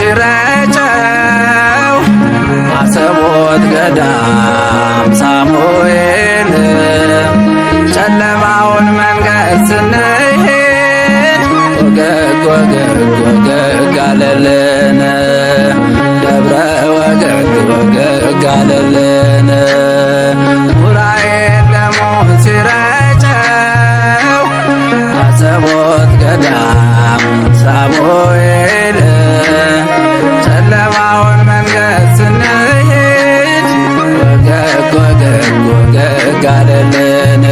ሲረጨው አሰቦት ገዳም ሳሙኤል ጨለማውን መንገድ ስንሄድ ወገግ ወገግ ወገግ አለልን ደብረ ወገግ ወገግ አለልን ዑራኤል ደሙን ሲረጨው አሰቦት ገዳም ሳሙኤል ጨለማውን መንገድ ስንሄድ ወገግ ወገግ ወገግ አለልን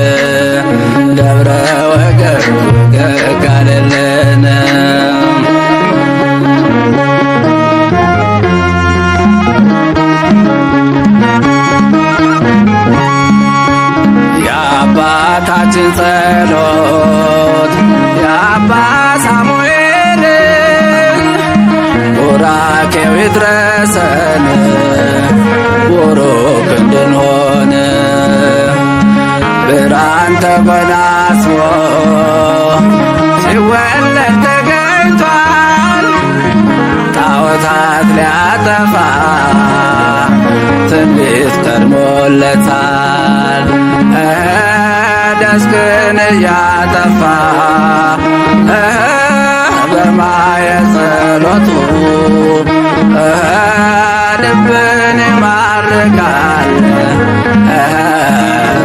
ደብረ ወገግ ወገግ አለልን የአባታችን ጸሎት የአባ ሳሙኤል ቡራኬው ይድረሰን ቡሩክ እንድንሆን ብርሃን ተጎናጽፎ ሲወለድ ተገኝቷል ጣዖታት ሊያጠፋ ትንቢት ቀድሞለታል ደስክን እያጠፋ በማየ ጸሎቱ ልብን ይማርካል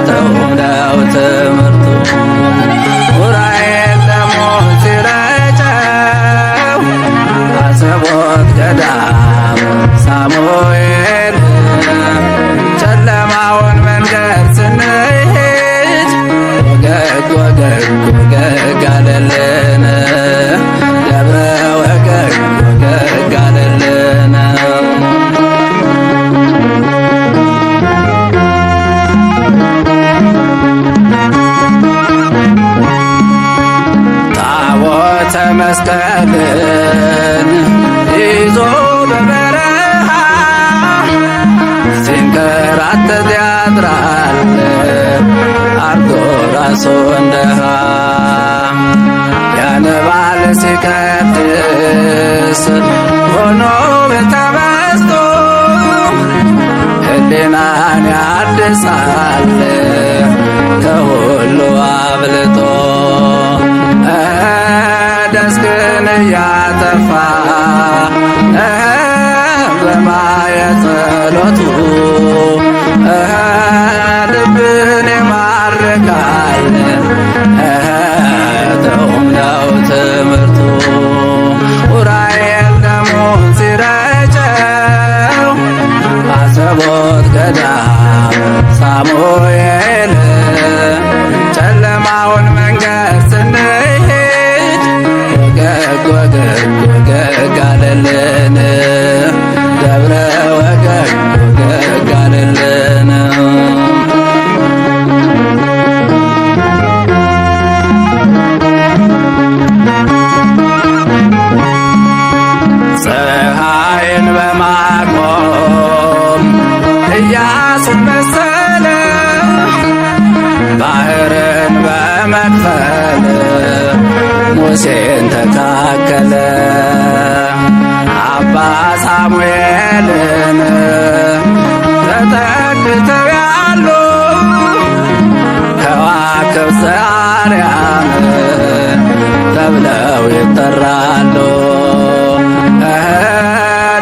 ጥሩ ነው ትምህርቱ ዑራኤል ደሙን ሲረጨው አሰቦት ገዳም ሳሙኤል ጨለማውን መንገድ ስንሄድ ወገግ ወገግ ወገግ አለልን ደብረ ወገግ ወገግ አለልን ታቦተ መስቀልን ይዞ በበረሃ ሲንከራተት ያድራል አርጎ ራሱን ደሃ ያነባል ሲቀድስ ሆኖ በተመስጦ ሕሊናን ያድሳል ከሁሉ አብልጦ ደስክን እያጠፋ በማየ ጸሎቱ ልብን ይማርካል ጥዑም ነው ትምህርቱ ዑራኤል ደሙን ሲረጨው አሰቦት ገዳም ሳሙኤል ጨለማውን መንገድ ስንሄድ ወገግ ወገግ ወገግ አለልን ደብረ ወገግ ወገግ አለልን ፀሐይን በማቆም ኢያሱን መሰለ ባህርን በመክፈል ሙሴን ተካከለ አባ ሳሙኤልን ተጠግተው ያሉ ከዋክብት ዘአርያም ተብለው ይጠራሉ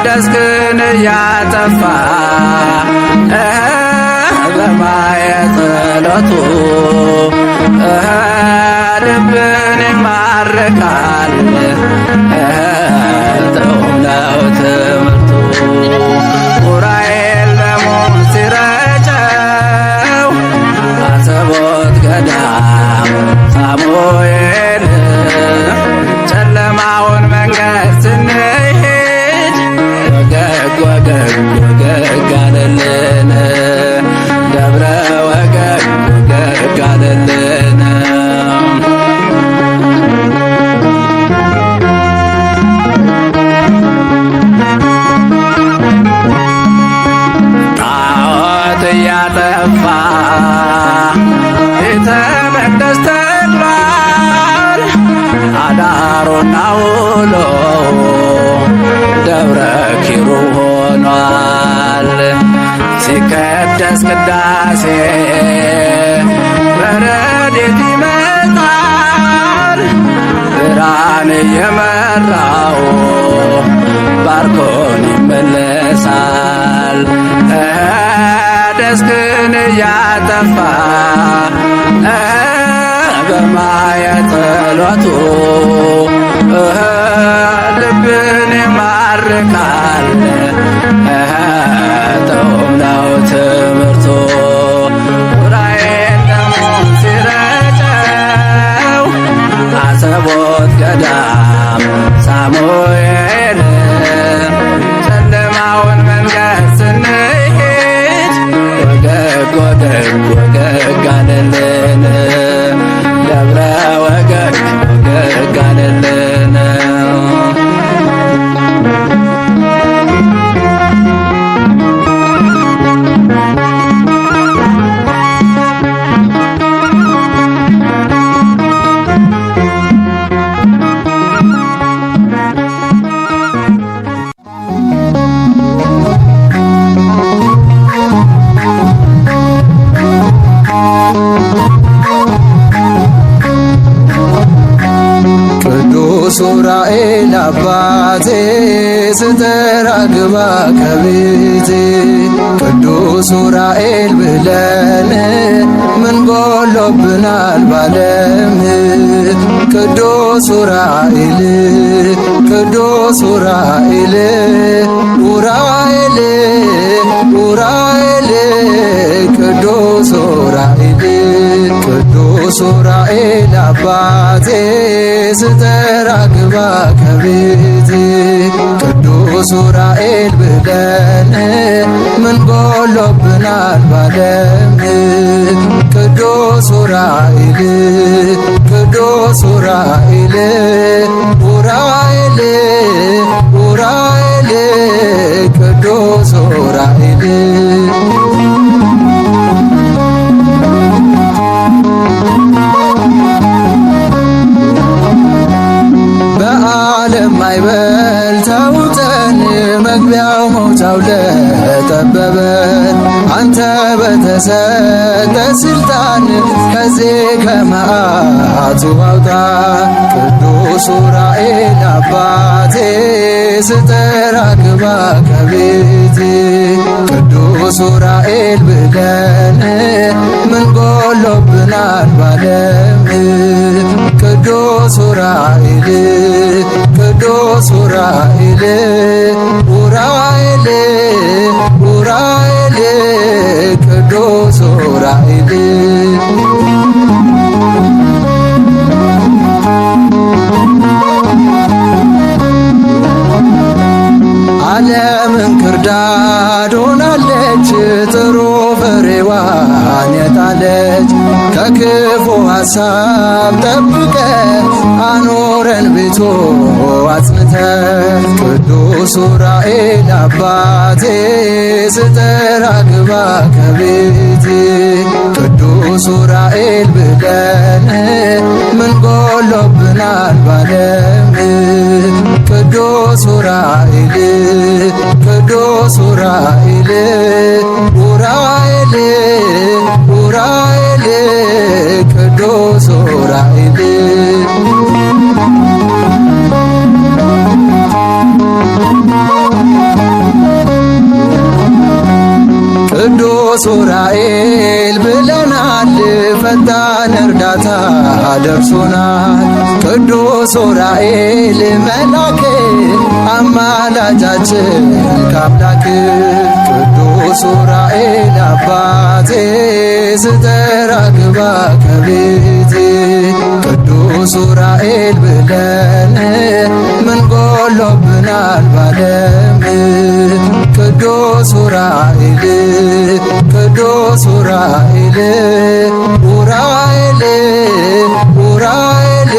ደስክን እያጠፋ በማየ ጸሎቱ ልብን ይማርካል ጥዑም ነው ትምህርቱ ዑራኤል ደሙን ሲረጨው አሰቦት ገዳም ሳሙኤል ጨለማውን መንገድ ስንሄድ ወገግ ወገግ ወገግ አለልን ደብረ ወገግ ወገግ አለልን ጣዖት እያጠፋ ቤተ መቅደስ ተክሏል አዳሩና ውሎ ደብረ ኪሩብ ሆኗል። ሲቀደስ ቅዳሴ በረድኤት ይመጣል። ብርሃን እየመራው ባርኮን ይመለሳል። ደስክን እያጠፋ በማየ ጸሎቱ ልብን ይማርካል። ጥዑም ነው ትምህርቱ ዑራኤል ደሙን ሲረጨው አሰቦት ገዳም ሳሙኤል ጨለማውን መንገድ ስንሄድ ወገግ ወገግ ወገግ አለልን ደብረ ወገግ ወገግ አለልን። ቅዱስ ዑራኤል አባቴ ስጠራ ግባ ከቤቴ ቅዱስ ዑራኤል ብለን ምን ጎሎብናል ባለም ቅዱስ ዑራኤል ቅዱስ ዑራኤል ዑራኤል ዑራኤል ቅዱስ ዑራኤል ቅዱስ ዑራኤል አባቴ ስጠራ ግባ ከቤቴ ቅዱስ ዑራኤል ብለን ምን ጎሎብናል ባለም ቅዱስ ዑራኤል ቅዱስ ዑራኤል ዑራኤል ዑራኤል ቅዱስ ዑራኤል በዓለም ማዕበል ተውጠን መግቢያው መውጫው ለጠበበን አንተ በተሰጠ ስልጣን ከዚህ ከመዓቱ አውጣን። ቅዱስ ዑራኤል አባቴ ስጠራ ግባ ከቤቴ ቅዱስ ዑራኤል ብለን ምን ጎሎብናል ባለም ቅዱስ ዑራኤል ቅዱስ ዑራኤል ዑራኤል ዑራኤል ቅዱስ ዑራኤል ዓለምን ክርዳድ ሆናለች ጥሩ ፍሬዋን የጣለች ከክፉ ሐሳብ ጠብቀ አኖረን ቤቶ አጽንተ ቅዱስ ዑራኤል አባቴ ስጠራ ግባ ከቤቴ ቅዱስ ዑራኤል ብለን ምን ጎሎብናል ባለም ቅዱስ ዑራኤል ቅዱስ ዑራኤል ዑራኤል ዑራኤል ቅዱስ ዑራኤል ቅዱስ ዑራኤል ብለናል ፈጣን እርዳታ ደርሶናል። ቅዱስ ዑራኤል መላክ አማላጃችን ከአምላክ ቅዱስ ዑራኤል አባቴ ስጠራ ግባ ከቤቴ ቅዱስ ዑራኤል ብለን ምን ጎሎብናል ባለም ቅዱስ ዑራኤል ቅዱስ ዑራኤል ዑራኤል ዑራኤል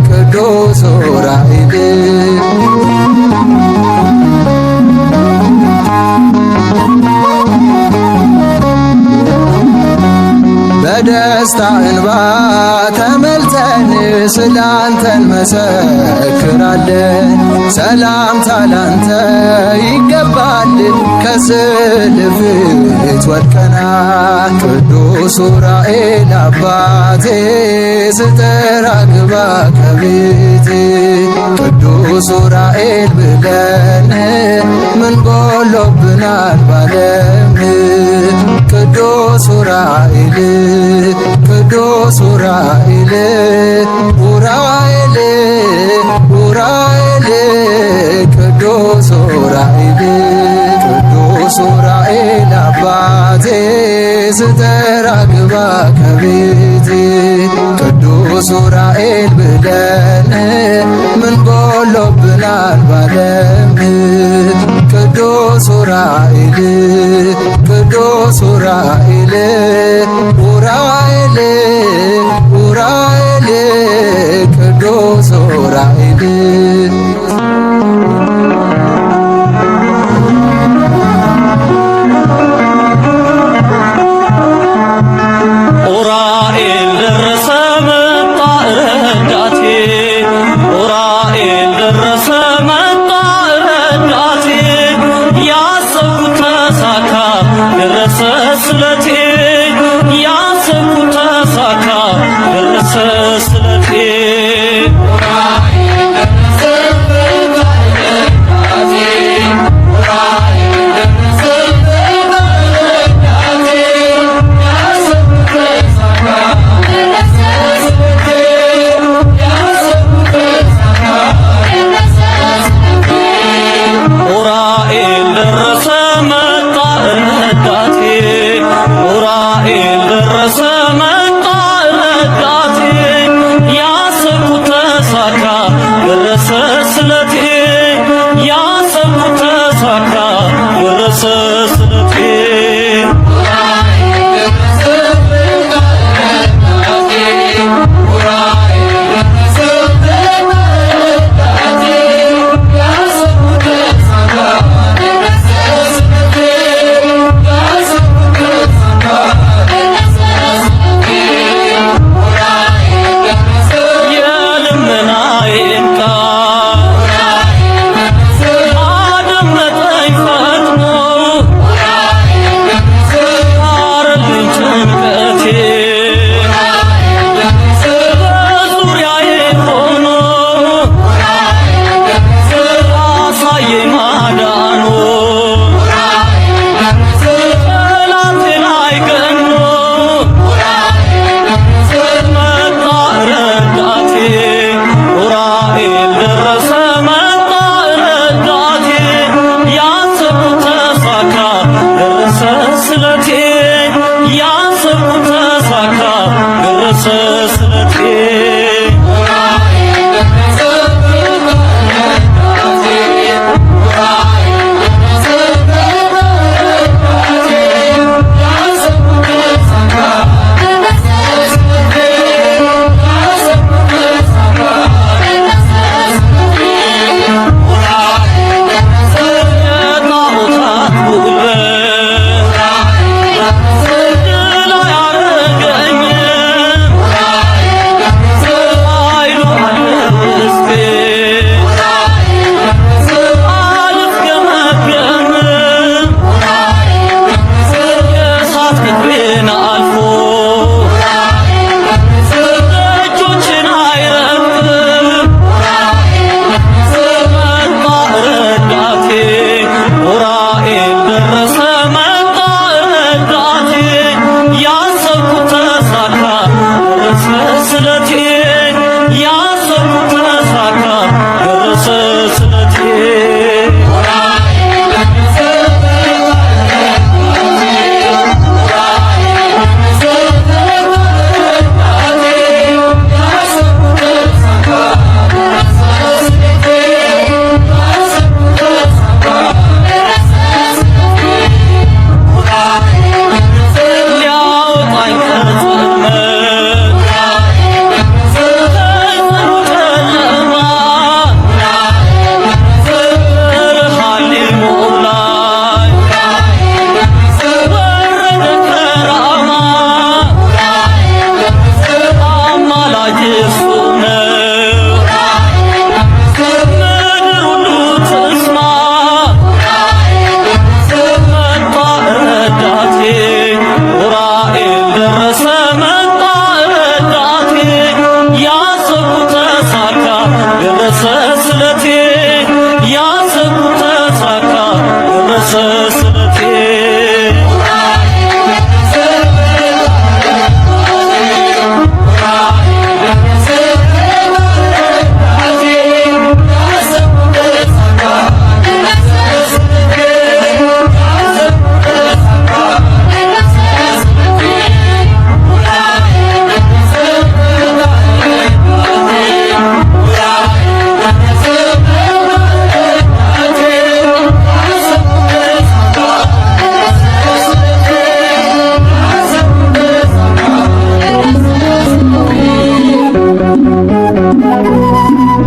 ቅዱስ ዑራኤል በደስታ እንባ ተመልተን ስላንተን መሰክራለን። ሰላምታ ላንተ ይገባል ከስዕል ፊት ወድቀናል። ቅዱስ ዑራኤል አባቴ ስጠራ ግባ ከቤቴ። ቅዱስ ዑራኤል ብለን ምን ጎሎብናል ባለም። ቅዱስ ዑራኤል ቅዱስ ዑራኤል ዑራኤል ዑራኤል ቅዱስ ዑራኤል ቅዱስ ዑራኤል አባቴ ስጠራ ግባ ከቤቴ። ቅዱስ ዑራኤል ብለን ምን ጎሎብናል ባለም። ቅዱስ ዑራኤል ቅዱስ ዑራኤል ዑራኤል ዑራኤል ቅዱስ ዑራኤል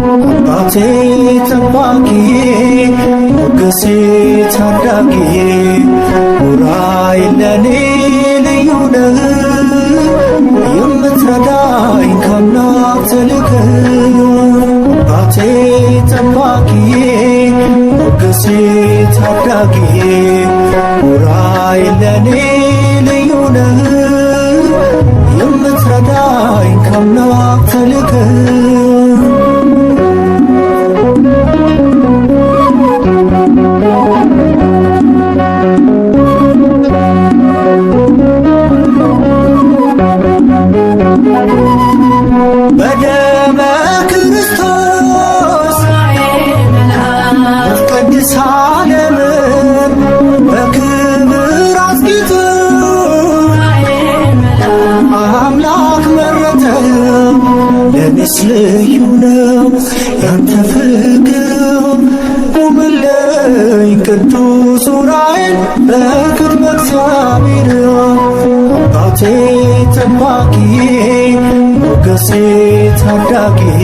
አባቴ ጠባቂዬ ሞገሴ ታዳጊዬ ዑራኤል ለኔ ልዩ ነህ የምትረዳኝ ከአምላክ ተልከህ አባቴ ጠባቂዬ ሞገሴ ታዳጊዬ ዑራኤል ለኔ ልዩ ነህ የምትረዳኝ ከአምላክ ተልከህ በደመ ክርስቶስ ቀድስ ዓለምን በክብር አስጊጥ አምላክ መረጠህ ለኔስ ልዩ ነው ያንተ ፍቅር ቁምልኝ ቅዱስ ዑራኤል በቅድመ እግዚአብሔር አባቴ ጠባቂዬ ሞገሴ ታዳጊዬ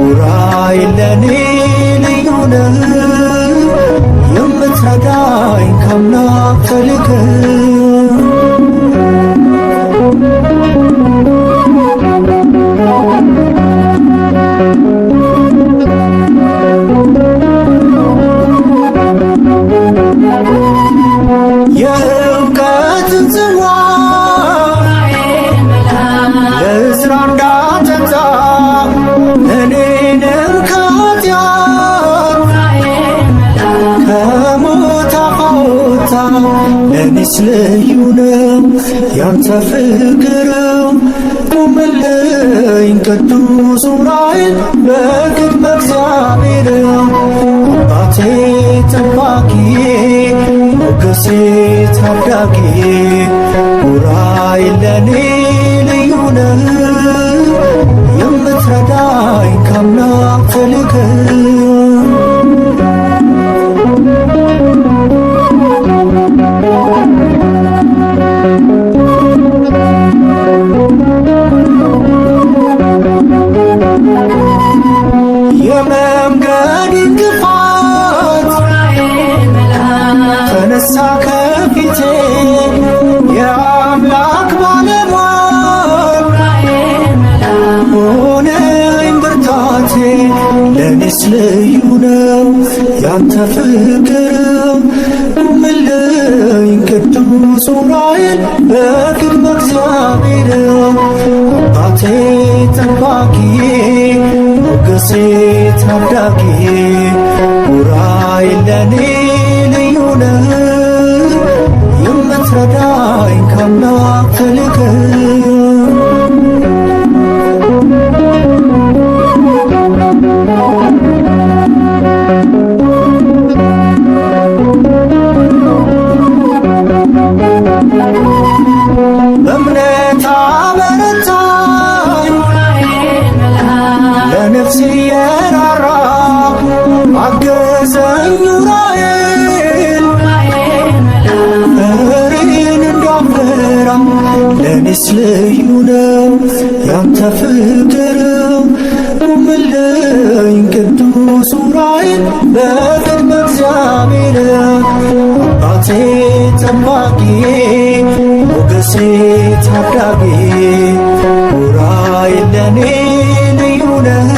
ዑራኤል ለኔ ልዩ ነህ የምትረዳኝ ከአምላክ ተልከህ የእውቀትን ጽዋ ለዕዝራ እንዳጠጣ እኔንም ከኃጢአት ከሞት አወጣ ለኔስ ልዩ ነው ያንተ ፍቅር ቁምልኝ ቅዱስ ዑራኤል በቅድመ እግዚአብሔር አባቴ ጠባቂዬ ሞገሴ ታዳጊዬ ዑራኤል ለኔ ልዩ ነህ የምትረዳኝ ከአምላክ ተልከህ የመንገድ እንቅፋት ተነሳ ከፊቴ የአምላክ ባለሟል ሆነኝ ብርታቴ ለኔስ ልዩ ነው ያንተ ፍቅር ቁምልኝ ቅዱስ ዑራኤል በቅድመ እግዚአብሔር አባቴ ጠባቂዬ ሞገሴ ታዳጊዬ ዑራኤል ለኔ ልዩ ነህ የምትረዳኝ ከአምላክ ተልከህ በእምነት አበረታኝ ለነፍሴ የራራ አገዘኝ ዑራኤል ፍሬን እንዳፈራ ለኔስ ልዩ ነው ያንተ ፍቅር ቁምልኝ ቅዱስ ዑራኤል በቅድመ እግዚአብሔር አባቴ ጠባቂዬ ሞገሴ ታዳጊዬ ዑራኤል ለኔ ልዩ ነህ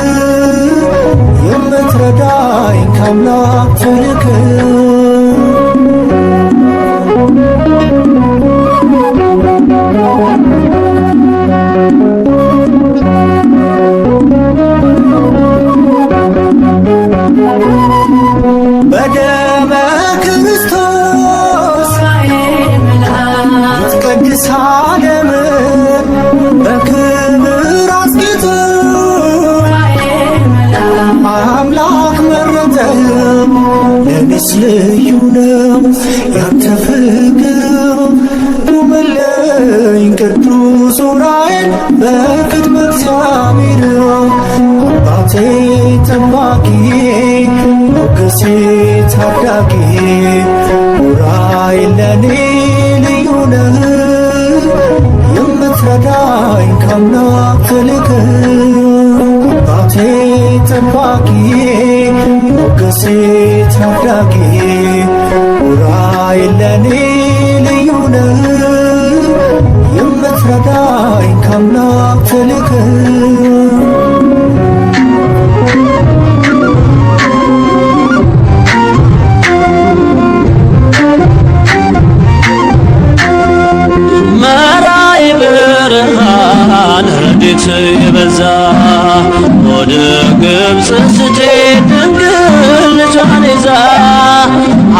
የምትረዳኝ ከአምላክ ተልከህ በደመ ክርስቶስ ቀድስ ዓለምን በክብር አስጊጥ አምላክ መረጠህ ለኔስ ልዩ ነው ያንተ ፍቅር ቁምልኝ ቅዱስ ዑራኤል በቅድመ እግዚአብሔር አባቴ ጠባቂዬ ሞገሴ ታዳጊዬ ዑራኤል ለኔ ልዩ ነህ የምትረዳኝ ከአምላክ ተልከህ ረዳቴ ጠባቂ ሞገሴ ታዳጊ ዑራኤል ለኔ ልዩ ነህ የምትረዳኝ ከአምላክ ተልከህ መራይ ብርሃን ረድኤት የበዛ ወደ ግብፅ ስትሄድ ድንግል ልጇን ይዛ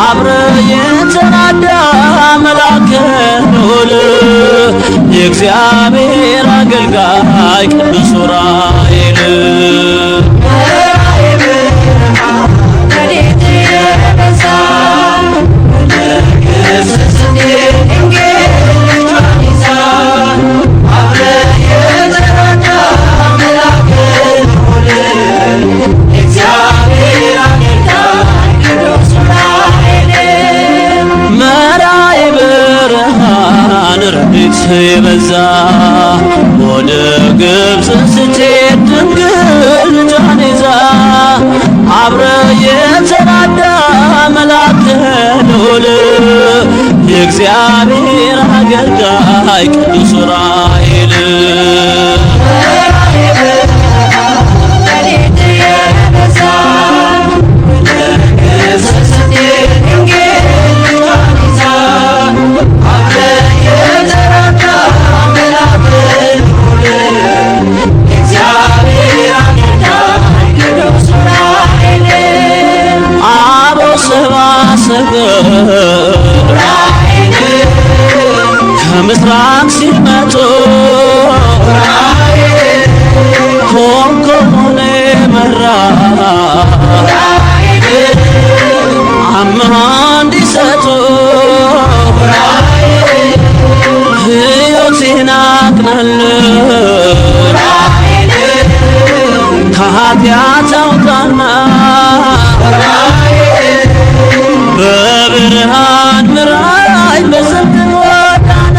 አብረ የተራዳ መልአከ ልዑል የእግዚአብሔር አገልጋይ ቅዱስ ዑራኤል የበዛ ወደ ግብፅ ስትሄድ ድንግል ልጇን ይዛ አብረ የተራዳ መልአከ ልዑል የእግዚአብሔር አገልጋይ ቅዱስ ዑራኤል ከምስራቅ ሲመጡ ኮከቡን መራ አምሃ እንዲሰጡ ሕይወቴን አቅናልን ከኃጢአት አውጣና በብርሃን ምራኝ በጽድቅ ጎዳና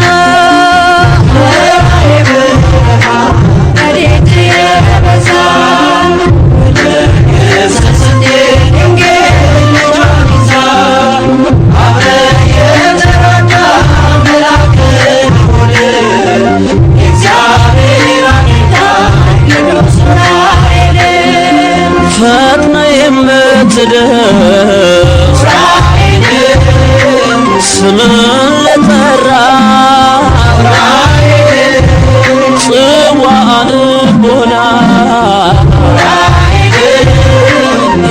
ፈጥነ የምትደርስ ስምን ለጠራ ጽዋን ቦላ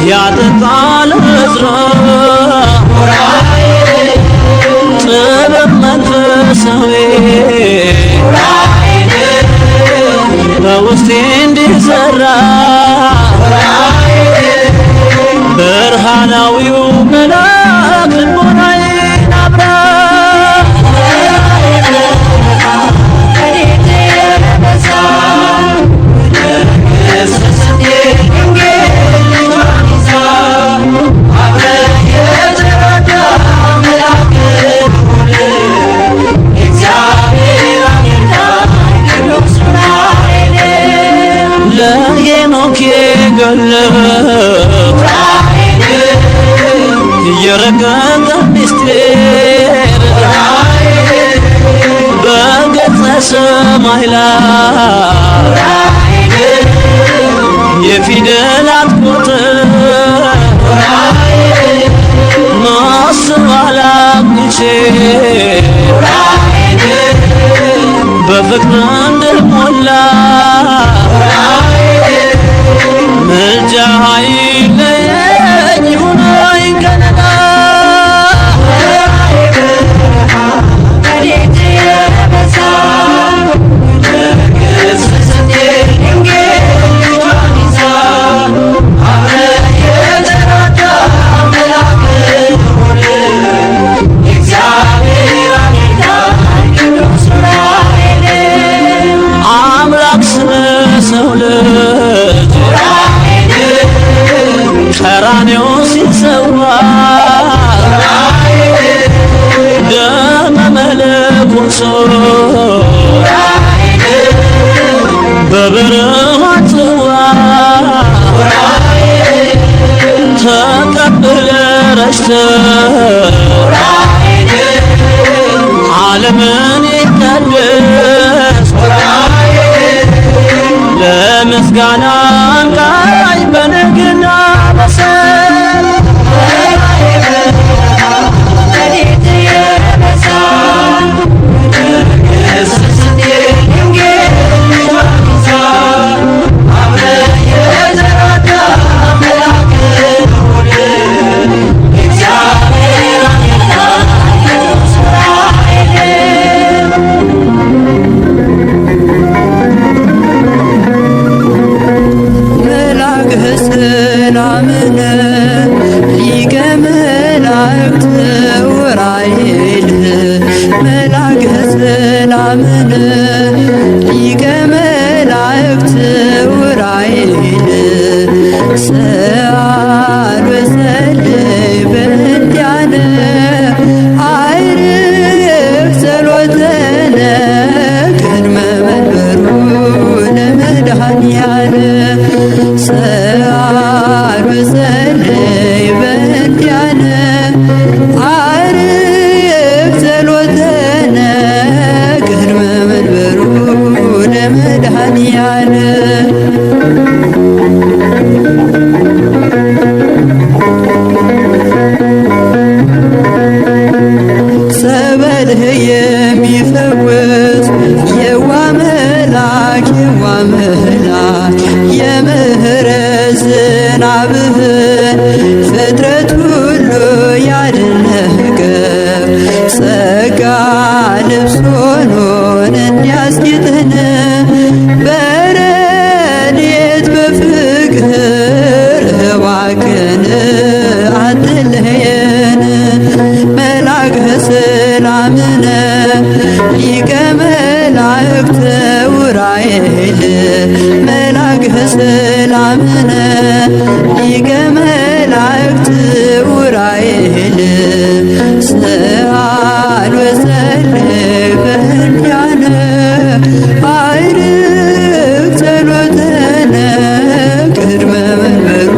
ያጠጣል ዕዝራ ጥበብ መንፈሳዊ በውስጤ እንዲዘራ ብርሃናዊው መልአክ ልቦናዬን አብራ ለሄኖክ የገለጠ የረቀቀ ምስጢር በገጸ ሰማይ ላይ የፊደላት ቁጥር ማሰብ አላቅቼ በፍቅር እንድሞላ ምልጃ አይለየኝ ይሁነኝ ከለላ አምላክ ስለ ሰው ልጅ ቀራንዮ ሲሰዋ ደመ መለኮት በብርሃን ጽዋ ተቀብለ ረሽተ ዓለምን ይቀድስ ለምስጋና አንቃኝ በንግና በሰል ፍጥረት ሁሉ ያደነቀ ጸጋ ልብስ ሆኖን እንዲያስጌጠን በረድኤት በፍቅር እባክህን አትለየን። መልአከ ሰላምነ ሊቀ መላእክት ዑራኤል መልአከ ሰላምነ ሊቀ መላእክት ዑራኤል ሰአል ወጸልይ በእንቲአነ አይርግ ጸሎተነ ቅድመ መንበሩ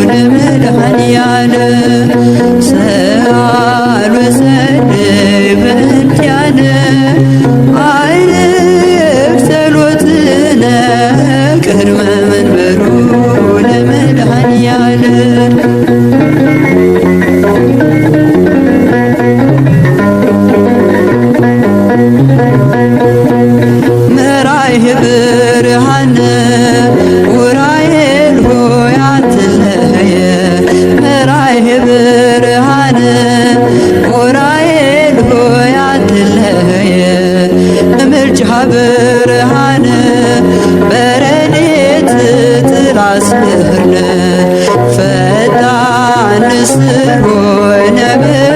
ለመድኃኒዓነ ሰአል ወጸልይ በእንቲአነ አይርግ ጸሎትነ ቅድመ መንበሩ ለመድኃኒዓነ መራይህ ብርሃነ ዑራኤል ሆይ አትለየ መራይህ ብርሃነ ዑራኤል ሆይ አትለየ ምልጃ ብርሃነ በረድኤት ጥላ ስርነ ፈጣን ንስር ሆይ ነብር